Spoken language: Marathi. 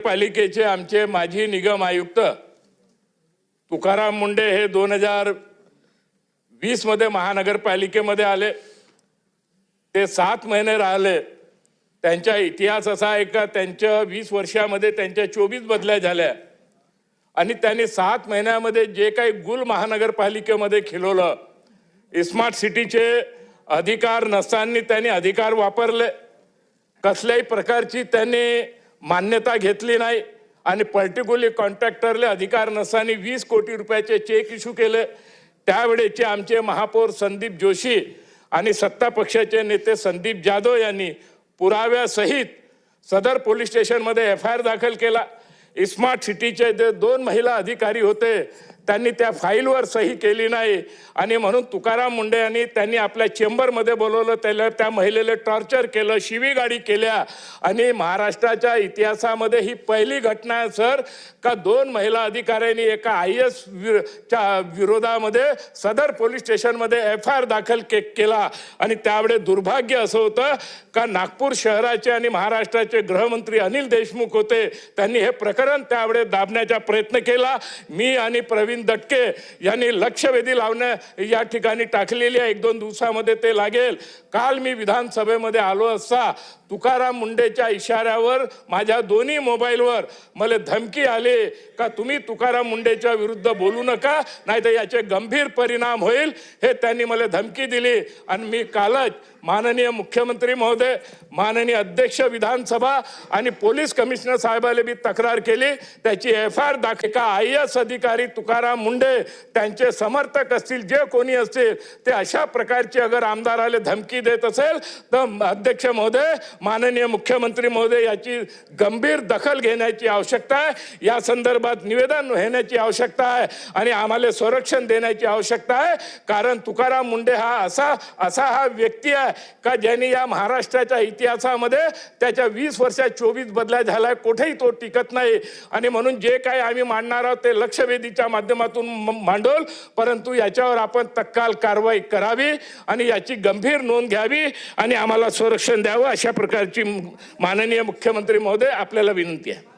पालिकेचे आमचे माजी निगम आयुक्त तुकाराम मुंडे हे 2020 मध्ये महानगरपालिकेमध्ये आले। ते 7 महिने राहिले। त्यांचा इतिहास असा आहे का त्यांच्या 20 वर्षामध्ये त्यांच्या 24 बदल्या झाल्या आणि त्यांनी 7 महिन्यामध्ये जे काही गुल महानगरपालिकेमध्ये खिलवलं, स्मार्ट सिटीचे अधिकार नसताना त्यांनी अधिकार वापरले, कसल्याही प्रकारची त्यांनी मान्यता घेतली नाही आणि पर्टिक्युलरली कॉन्ट्रॅक्टरले अधिकार नसताना 20 कोटी रुपयाचे चेक इश्यू केले। त्यावेळेचे आमचे महापौर संदीप जोशी आणि सत्ता पक्षाचे नेते संदीप जाधव यांनी पुराव्यासहित सदर पोलीस स्टेशनमध्ये FIR दाखल केला। स्मार्ट सिटीचे जे 2 महिला अधिकारी होते त्यांनी त्या फाईलवर सही केली नाही आणि म्हणून तुकाराम मुंडे यांनी त्यांनी आपल्या चेंबरमध्ये बोलवलं, त्या महिलेला टॉर्चर केलं, शिवीगाळी केल्या आणि महाराष्ट्राच्या इतिहासामध्ये ही पहिली घटना आहे सर का 2 महिला अधिकाऱ्यांनी एका IAS च्या विरोधामध्ये सदर पोलीस स्टेशनमध्ये FIR दाखल केला आणि त्यावेळी दुर्भाग्य असं होतं का नागपूर शहराचे आणि महाराष्ट्राचे गृहमंत्री अनिल देशमुख होते। त्यांनी हे प्रकरण त्यावेळी दाबण्याचा प्रयत्न केला। मी आणि प्रवीण दटके यांनी लक्षवेधी लावण्या या ठिकाणी टाकलेली आहे। 1-2 दिवसामध्ये ते लागेल। काल मी विधानसभेमध्ये आलो असता तुकाराम मुंडेच्या इशाऱ्यावर माझ्या दोन्ही मोबाईलवर मला धमकी आली का तुम्ही तुकाराम मुंडेच्या विरुद्ध बोलू नका, नाहीतर याचे गंभीर परिणाम होईल, हे त्यांनी मला धमकी दिली। आणि मी कालच माननीय मुख्यमंत्री महोदय, माननीय अध्यक्ष विधानसभा आणि पोलीस कमिशनर साहेबांना मी तक्रार केली। त्याची FIR दाखल का IAS अधिकारी तुकाराम मुंडे त्यांचे समर्थक असतील, जे कोणी असतील, ते अशा प्रकारची अगर आमदाराला धमकी देत असेल तर अध्यक्ष महोदय, माननीय मुख्यमंत्री महोदय याची गंभीर दखल घेण्याची आवश्यकता आहे। या संदर्भात निवेदन होण्याची आवश्यकता आहे आणि आम्हाला संरक्षण देण्याची आवश्यकता आहे। कारण तुकाराम मुंडे हा असा व्यक्ती आहे का ज्यांनी या महाराष्ट्राच्या इतिहासामध्ये त्याच्या 20 वर्षात 24 बदल्या झाल्या, कुठेही तो टिकत नाही आणि म्हणून जे काही आम्ही मांडणार आहोत ते लक्षवेधीच्या माध्यमातून मांडोल, परंतु याच्यावर आपण तत्काळ कारवाई करावी आणि याची गंभीर नोंद घ्यावी आणि आम्हाला संरक्षण द्यावं, अशा प्रकारची माननीय मुख्यमंत्री महोदय आपल्याला विनंती आहे।